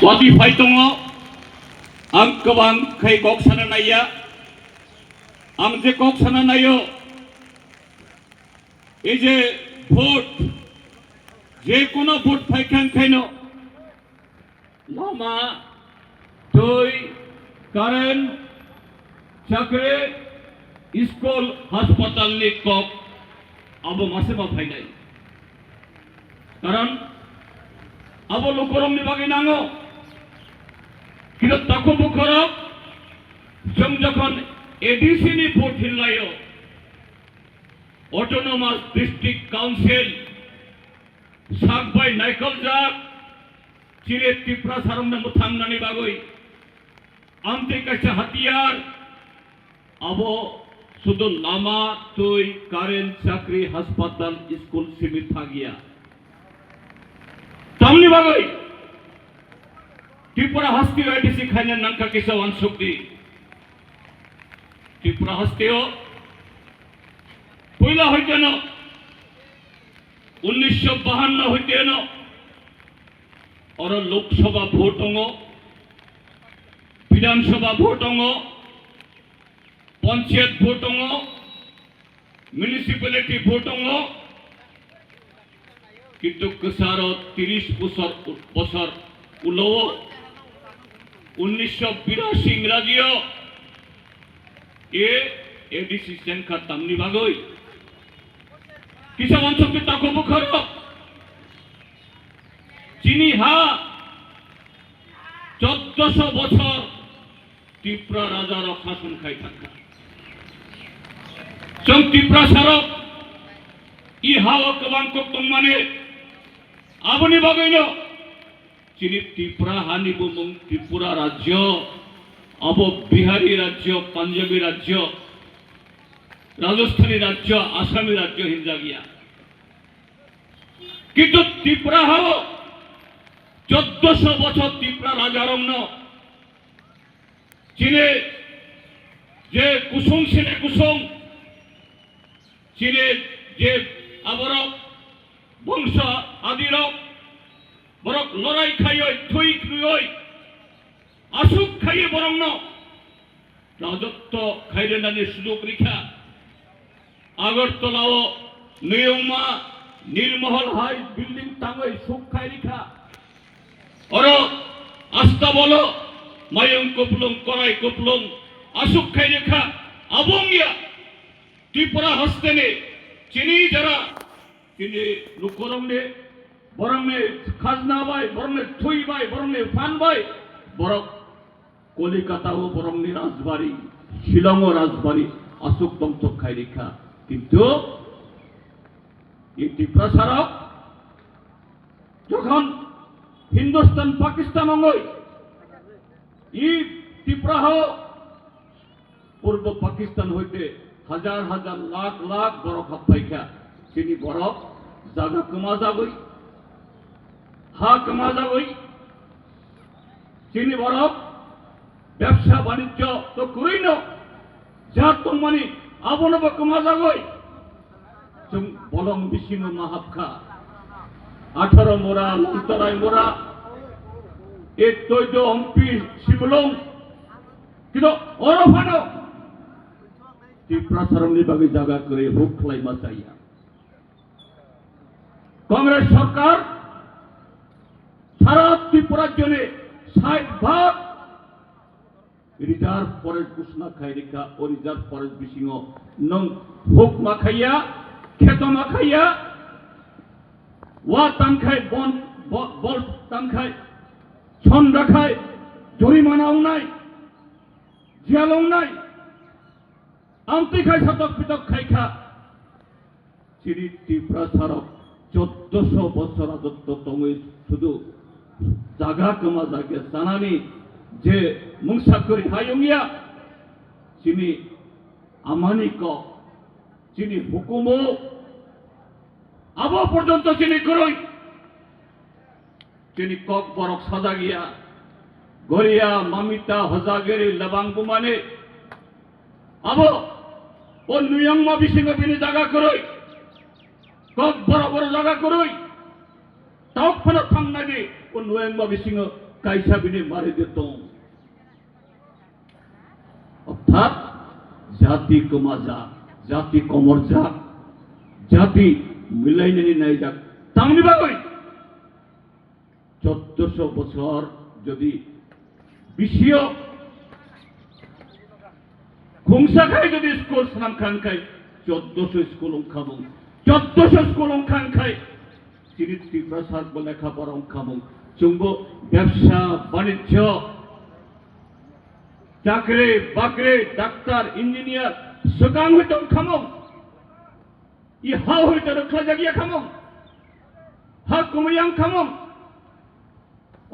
wadi faitongo ang kabang kay kok sana naya ang je kok sana nayo এই যে vote যে কোনো vote ফাইখান খাইনো Lama তৈ কারেন্ট চাকরি স্কুল হাসপাতাল নি কক আবো মাসে মা ফাইনাই কারণ আবো লোকরম বিভাগে নাঙো কিন্তু তখন মুখরম যখন এডিসি নি ভোট হিল্লায়ো অটোনোমাস ডিস্ট্রিক্ট কাউন্সিল সাকবাই নাইকলজাক চিরে ত্রিপুরা সারমনে মুথাংনানি বাগৈ আমতে কাছে হাতিয়ার আবো শুধু লামা তৈ কারেন্ট চাকরি হাসপাতাল স্কুল সীমিত থাকিয়া তামনি বাগৈ ত্রিপুরা হস্তি এডিসি খাইনে নাঙ্কা কিসা ওয়ানসুকদি ত্রিপুরা হস্তিও পয়লা হইতে ন 1952 হইতে ন और Lok Sabha vote Vidhan Sabha vote panchayat vote municipality vote किंतु कसारो 30 बছর उलो 1982 इंग्राजियो एडीसी सेनखा तामनि बागै किसान অঞ্চলকে তাকো মুখর চিনি হা 1400 বছর ত্রিপুরা রাজার শাসন খাই থাকা চং ত্রিপুরা সারক ইহাও কবাঙ্ক মানে আবনি বাগৈন চিনি ত্রিপুরা হানি বুমং ত্রিপুরা রাজ্য অব বিহারি রাজ্য পাঞ্জাবি রাজ্য राजस्थानी राज्य आसामी राज्य हिंजा गया किंतु त्रिपुरा हो 1400 বছর त्रिपुरा राजारंग चीने जे कुसुम सेने कुसुम चीने जे आबर वंश आदिर बरक लड़ाई खाई थुई थुई आसुक खाइए बरंग राजत्व खाइले सुजोग रेखा আগরতলাও নিয়মা নির্মহল হাই বিল্ডিং টাঙ্গই সুখাই রেখা और আস্থা বলো মায়ং কপলং করাই কপলং আসুক খাই রেখা আবঙ্গিয়া ত্রিপুরা হস্তেনে চিনি যারা চিনি লোকরমনে বরংনে খাজনা বাই বরংনে থুই বাই বরংনে ফান বাই বরক কলিকাতাও বরংনে রাজবাড়ি শিলংও রাজবাড়ি আসুক তন্ত খাই রেখা কিন্তু একটি প্রসারক যখন হিন্দুস্তান পাকিস্তান অঙ্গই ই ত্রিপুরা পূর্ব পাকিস্তান হইতে হাজার হাজার লাখ লাখ বরফ হাফাইখা চিনি বরফ জায়গা কমা যাবই হা কমা যাবই চিনি বরফ ব্যবসা বাণিজ্য তো করেই ন যা তোমানি আবনব কমা যাবই जों बलम बिसिनो माहाबखा 18 मोरा लंतराय मोरा एक तैद हम्पी शिवलং किन्तु अरफानो ত্রিপুরা সারমনি बागै जागा करे हुक खालायमा जाया कांग्रेस सरकार सारा त्रिपुरा जने 60% रिजार्व फरेस्ट घोषणा खाई रेखा और रिजार्व फरेस्ट बिसिङो नों हुक माखाया खेत माखाया वा तांखाय बल तांखाय सन राखाय जरिमाना उनाय जेल उनाय आमतिखाय सतक पितक खायखा चिरि ত্রিপুরা सारक 1400 বছর রাজত্ব तंगै शुधु जागा कमा जागे जानानि जे मुंसाकरि हायंगिया चिनि आमानि क चिनि हुकुमो आबो पर्यंत चिनि करई चिनि কক बरक सजा गया गरिया मामिता हजागेरी लबांगु माने आबो ओ नुयंगमा बिसिंग बिनि जागा करई কক बड़ बड़ जागा करई ताव फनो थांनानि ओ नुयंगमा बिसिंग কাইসা বিনে মারি দিত। অর্থাৎ জাতি কমা যাক, জাতি কমর যাক, জাতি মিলাইনানি নাই যাক, তামনি বাগই 1400 বছর যদি বিশীয় খুংসা খাই যদি স্কুল সালাম খান খাই 1400 স্কুল খাবো, 1400 স্কুল খান খাই চিরিত্রি প্রসাদ লেখাপড়া খাবো, চুম্ব ব্যবসা বাণিজ্য চাকরি বাকরি ডাক্তার ইঞ্জিনিয়ার সুকাং হইতে খামো, ইহা হইতে রক্ষা জাগিয়া খামো, হা কমিয়াং খামো,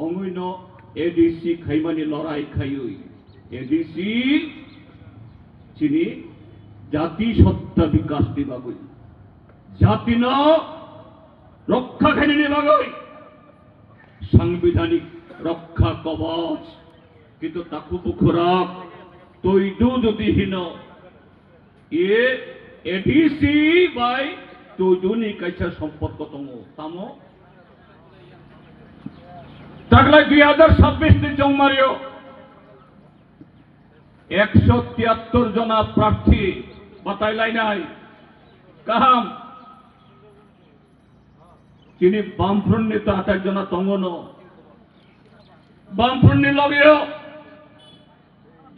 অমৈন এডিসি খাইমানি লড়াই খাইই এডিসি চিনি জাতি সত্তা বিকাশ দিবাগই, জাতি ন রক্ষা খাইনি নিবাগই, সাংবিধানিক রক্ষা কবচ কিন্তু তাকু পুখুরক তৈদু যদি হীন এ এডিসি বাই তৈদুনি কাইসা সম্পর্ক তমো তামো তাগলাই 2026 জংমারিও 173 জনা প্রার্থী বাতাইলাই নাই কাহাম তিনি বামফ্রন্ট নেতা 28 জনা তঙ্গন বামফ্রন্ট লগেও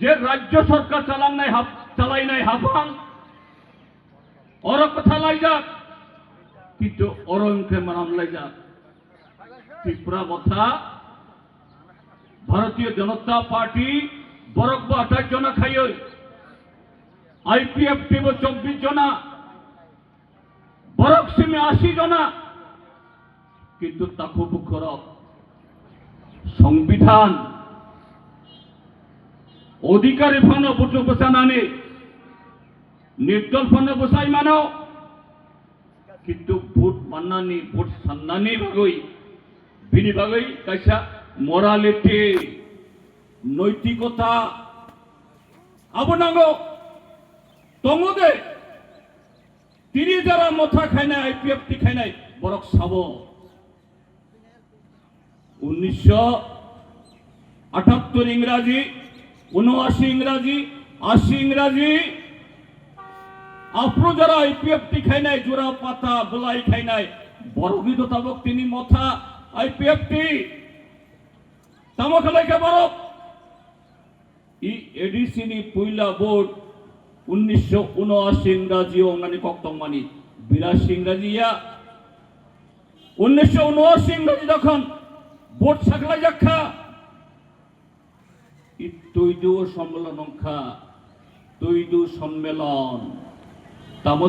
যে রাজ্য সরকার চালাই নাই হাফাং অর কথা লাই যাক কিন্তু অরঙ্কে মানাম লাই যাক ত্রিপুরা কথা ভারতীয় জনতা পার্টি বরকব 28 জনা খাইই আইপিএফ টিব 24 জনা বরক সিমে 80 জনা কিন্তু তাকু বুখরক সংবিধান অধিকারী ফান বুটু বসানানি নির্দল ফান বসাই মানো কিন্তু ভোট মান্নানি ভোট সান্নানি বাগই বিনি বাগই কাইসা মোরালিটি নৈতিকতা আবনাঙ্গ তঙ্গদে তিনি যারা মথা খায় না আইপিএফ টি খায় নাই বরক সাব 1978 ইংরাজি 79 ইংরাজি 80 ইংরাজি আপনি যারা আইপিএফ টি খায় নাই জোড়া পাতা বলাই খায় নাই বরগিত তাবক তিনি মথা আইপিএফ টি তামখালাইকা বরক ই এডিসি নি পয়লা ভোট 1979 ইংরাজি অঙ্গানি কক্তমানি 82 ইংরাজি ইয়া 1979 ইংরাজি যখন ভোট সাকলাই যাক্ষা ই তৈদু সম্মেলন অংখা তৈদু সম্মেলন তাম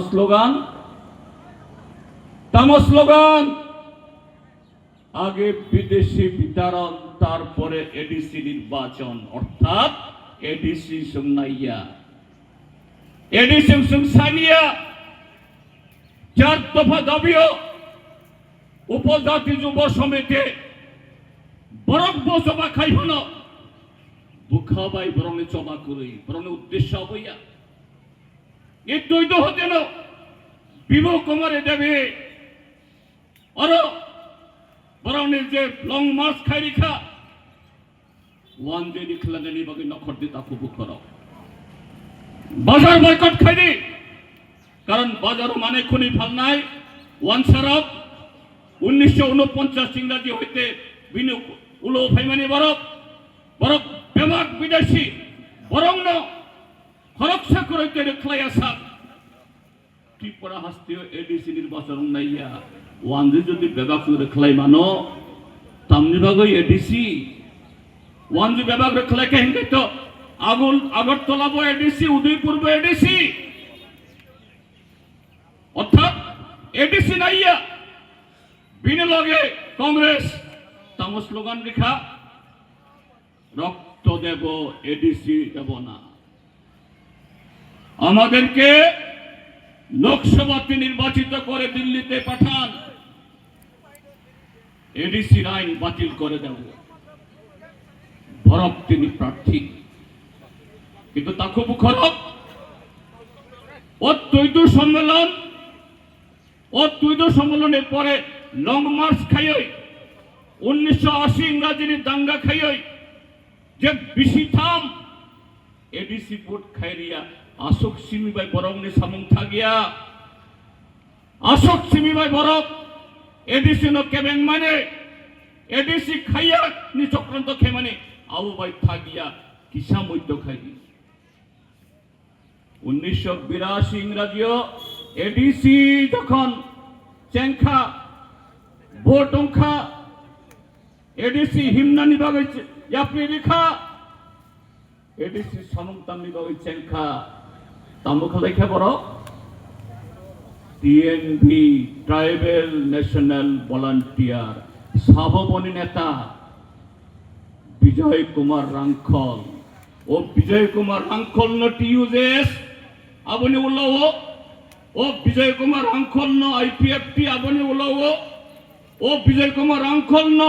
স্লোগান আগে বিদেশি বিতরণ তারপরে এডিসি নির্বাচন অর্থাৎ এডিসি সংনাইয়া এডিসি সংসানিয়া 4 দফা দাবিও উপজাতি যুব সমিতি বরক বসবা খাইহন বুখাবাই বরণে চবা করি বরণে উদ্দেশ্য হইয়া এই দৈদ হতেন বিভো কুমারে দেবে আর বরণের যে লং মার্চ খাই রেখা ওয়ান যে নিখলানি বাকি নখর দিতা খুব কর বাজার বয়কট খাইনি কারণ বাজার মানে খুনি ফাল নাই ওয়ান সারব 1949 ইংরাজি হইতে বিনু উলো ফাইমানি বরক বরক বেমাক বিদেশি বরং ন খরকসা করাইতে রেখলাই আসা ত্রিপুরা হাস্তীয় এডিসি নির্বাচন নাইয়া ওয়ানজি যদি বেবাক রেখলাই মানো তামনি ভাগই এডিসি ওয়ানজি বেবাক রেখলাই কেহেঙ্গে তো আগরতলা বো এডিসি উদয়পুর বো এডিসি অর্থাৎ এডিসি নাইয়া বিনে লগে কংগ্রেস তাম স্লোগান লেখা রক্ত দেব এডিসি দেব না আমাদেরকে লোকসভাতে নির্বাচিত করে দিল্লিতে পাঠান এডিসি আইন বাতিল করে দেব ভরক তিনি প্রার্থী কিন্তু তা খুব খারাপ ও তৈদু সম্মেলনের পরে লং মার্চ খাইই 1980 ইংরাজিনী দাঙ্গা খাইই যে বিসি থাম এডিসি পোর্ট খাইরিয়া আশোক সিমিবাই বরংনি সামুং থাগিয়া আশোক সিমিবাই বরক এডিসি ন কেবেং মানে এডিসি খাইয়া নি চক্রান্ত খে মানে আবু বাই থাগিয়া কিসা মধ্য খাইনি 1982 ইংরাজিও এডিসি যখন চেংখা বোটংখা এডিসি হিমনা নিবাগৈ ইয়াপনি রেখা এডিসি সমংতাম নিবাগৈ চেংখা তামুখা লেখা বড় টিএনভি ট্রাইবেল ন্যাশনাল ভলান্টিয়ার সাববনী নেতা বিজয় কুমার রাংখল ও বিজয় কুমার রাংখল ন টিউজেস আবনি উল্লাও ও বিজয় কুমার রাংখল ন আইপিএফটি আবনি উল্লাও ও বিজয় কুমার রাংখল ন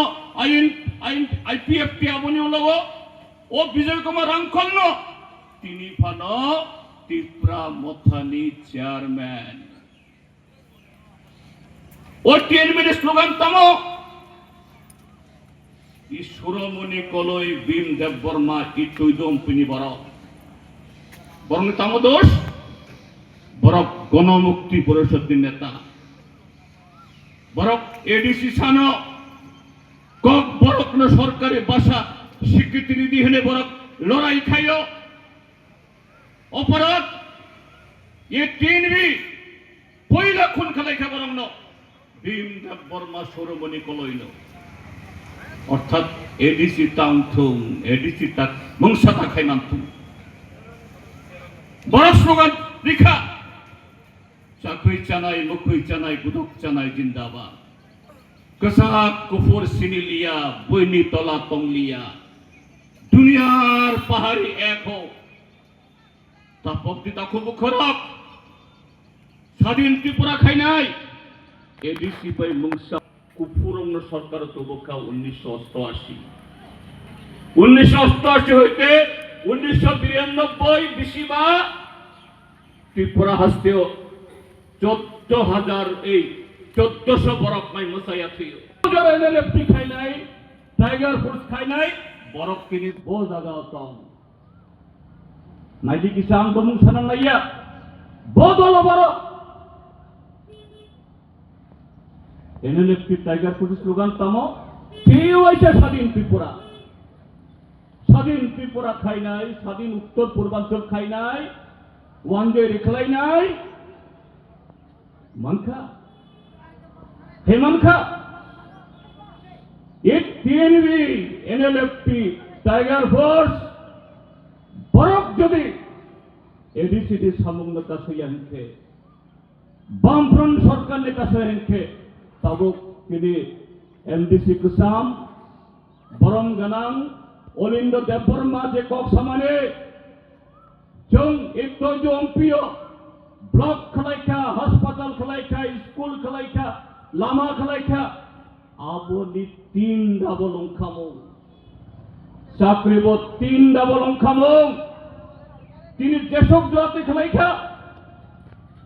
আইপিএফটি আবনি উল্লাও ও বিজয় কুমার রাংখল ন তিনি ফান ত্রিপুরা মথানি চেয়ারম্যান ও টিএনবির স্লোগান তামো ঈশ্বরমণি কলই ভীম দেব বর্মা ই চৈদম পিনি বরং তামো দোষ বরক গণমুক্তি পরিষদের নেতা বরক এডিসি সানো কক বরক ন সরকারি ভাষা স্বীকৃতি নিধি হেনে বরক লড়াই খাইও অপরাধ এ টিএনবি পয়লা খুন খালাই খা বরং ন ভীম দেব বর্মা সৌরমণি কলইল অর্থাৎ এডিসি তাংথুং এডিসি তাক মংসাতা খাইনান্থুং বড় স্লোগান রেখা চাকুই চানাই মুখুই চানাই গুদক চানাই জিন্দাবাদ কসাক কুফর সিনিলিয়া বইনি তলা তংলিয়া দুনিয়ার পাহাড়ি এক হো তাপক দিতা খুব খরক স্বাধীন ত্রিপুরা খাই নাই এডিসি পাই মংসা কুফুরঙ্গ সরকার তবকা 1988 হইতে 1992 বিশিবা ত্রিপুরা হাস্তেও 14,000 এই 1400 বরফ মাই মশাইয়া থিও এনএলএফটি খাই নাই টাইগার ফোর্স খাই নাই বরফ কিনি বো জায়গা তো নাইদি কিসাম দমুং সানান লাইয়া বো দল বরফ এনএলএফটি টাইগার ফোর্স স্লোগান তামো কেউ আইছে স্বাধীন ত্রিপুরা খাই নাই স্বাধীন উত্তর পূর্বাঞ্চল খাই নাই ওয়ানডে রেখলাই নাই মানখা হে মানখা এক টিএনবি এনএলএফটি টাইগার ফোর্স বরফ যদি এডিসিটি সামগ্রিক কাছে আনছে বামফ্রন্ট সরকারের কাছে আনছে tabuk kini MDC Kusam Borong Ganang Olindo Deborma je kok samane jong ito jong pio blok khalaika hospital khalaika school khalaika lama khalaika aboni 3 dabolong khamong sakribo 3 dabolong khamong tini deshok jati khalaika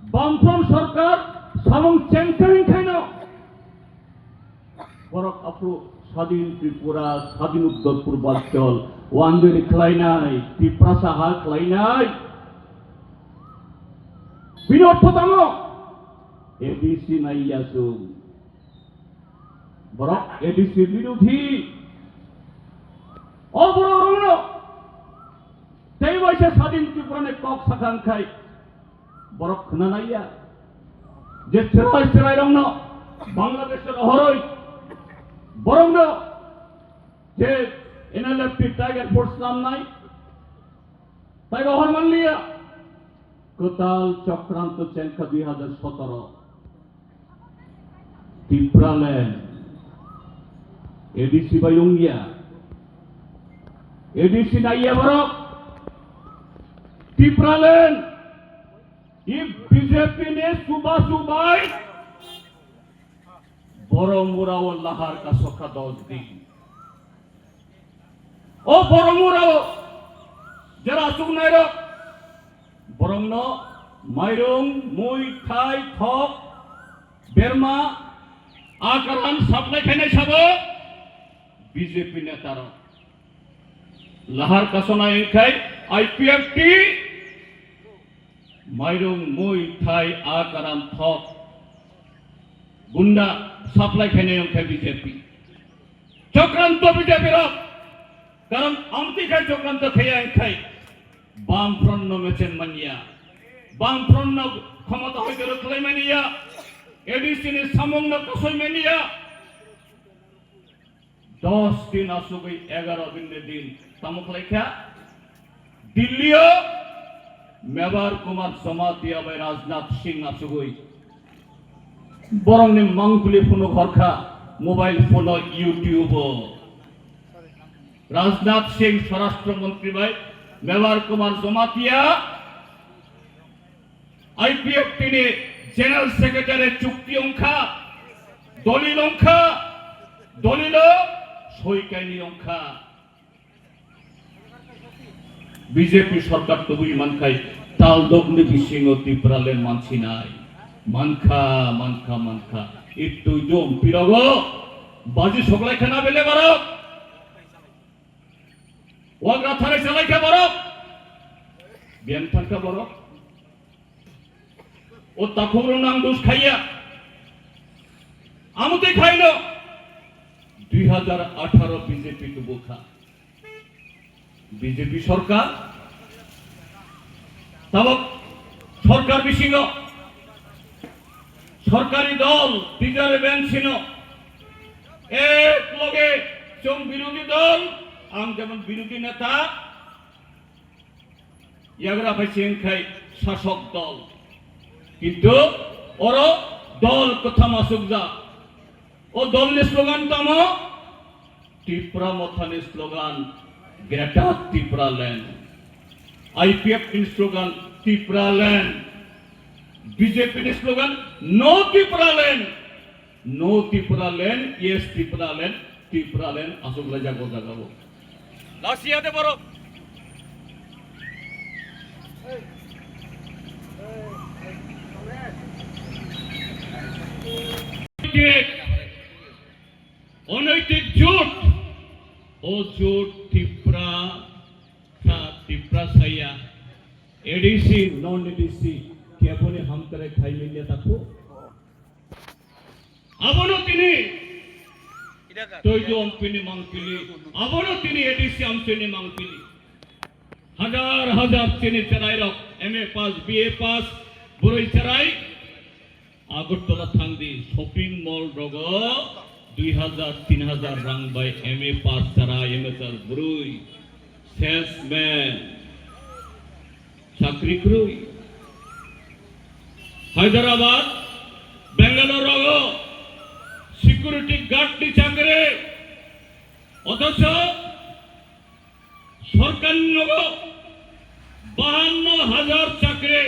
বামফ্রন্ট সরকার সামং চেংকারিং খাইনো বরক আপু স্বাধীন ত্রিপুরা স্বাধীন উত্তর পূর্বাঞ্চল ওয়ানজলি খেলাই নাই ত্রিপুরা সাহা খেলাই নাই বিনর্থতাম এডিসি নাইয়াসু বরক এডিসি বিরোধী অবরণ সেই বয়সে স্বাধীন ত্রিপুরানে কক সাখান খাই বরক খানা নাইয়া যে চেরাই রং বাংলাদেশের অহরই বরং যে এনএলএফটি টাইগার ফোর্স নাম নাই তাই অহর মানলিয়া কোতাল চক্রান্ত চেঙ্কা 2017 ত্রিপুরাল্যান্ড এডিসি বাইঙ্গিয়া এডিসি নাইয়া বরক ত্রিপুরাল্যান্ড ये बीजेपी ने सुबह सुबह बरमुराओ लहार का सोखा 10 दिन ओ बरमुराओ जरा सुनाइरो बरंग माइरंग मुई थाई थक बेरमा आकारान साप्लाई खाइनाय साबो বিজেপি নেতার লাহার কাসনা এখাই আইপিএফটি মাইরং মই থাই আকারাম থক গুন্ডা সাপ্লাই খাইনে এখাই বিজেপি চক্রান্ত বিজেপির কারণ আমতি খাই চক্রান্ত খেয়ে এখাই বাম ফ্রন্ট মেছেন মানিয়া বাম ফ্রন্ট ক্ষমতা হইতে রক্ষলাই মানিয়া এডিসিনে সামঙ্গ কসই মানিয়া 10 दिन আসুক 11 দিন তামুক লেখা দিল্লিও মেবার কুমার জমাতিয়া বাই রাজনাথ সিং আসুগই বরং নি মাংকুলি ফোন ঘরখা mobile phone YouTube Rajnath Singh স্বরাষ্ট্রমন্ত্রী বাই মেবার কুমার জমাতিয়া আইপিএফটি নে জেনারেল সেক্রেটারি চুক্তি অংখা দলিল সইকাইনি অংখা বিজেপি সরকার তবু ইমান খাই তাল দগ্নি বিশিং ত্রিপুরালের মানছি নাই মানখা একটু জম পিরগ বাজি সকলাই খানা বেলে বারক ওয়াগরা থারে চালাই খা বারক বিয়ান থাকা বারক ও তাকুর নাম দোষ খাইয়া আমতে খাইল 2018 বিজেপি তো বোখা বিজেপি সরকার তাবক সরকার বিশিং সরকারি দল বিজারে ব্যাংক ছিল এক লগে চম বিরোধী দল আম যেমন বিরোধী নেতা ইয়াগরা ভাইছেন খাই শাসক দল কিন্তু ওর দল কথা মাসুক যা ও দল নে স্লোগান তাম ত্রিপুরা মথানে slogan greater Tripura land IPF इन স্লোগান ত্রিপুরা ল্যান্ড বিজেপি নে slogan no Tripura land yes Tripura land আসলে জাগাবো লাসিয়াতে বড় অনৈতিক জোট ও জোট ত্রিপুরা সাইয়া এডিসি নন এডিসি কেবলে হাম করে খাই মিলিয়ে থাকো আবারও তিনি তৈজম পিনি মাংপিলি আবারও তিনি এডিসি আমসেনি মাংপিলি হাজার চিনি চেরাই রক এমএ পাস বিএ পাস বড়ই চেরাই আগরতলা থাংদি শপিং মল রগ 2000-3000 রাং বাই এমএ পাস চারা এমএ চার বড়ই সেলসম্যান চাকরি করুই হায়দ্রাবাদ বেঙ্গালোর রগ সিকিউরিটি গার্ড নি চাকরি অথচ সরকার নগ 52,000 চাকরি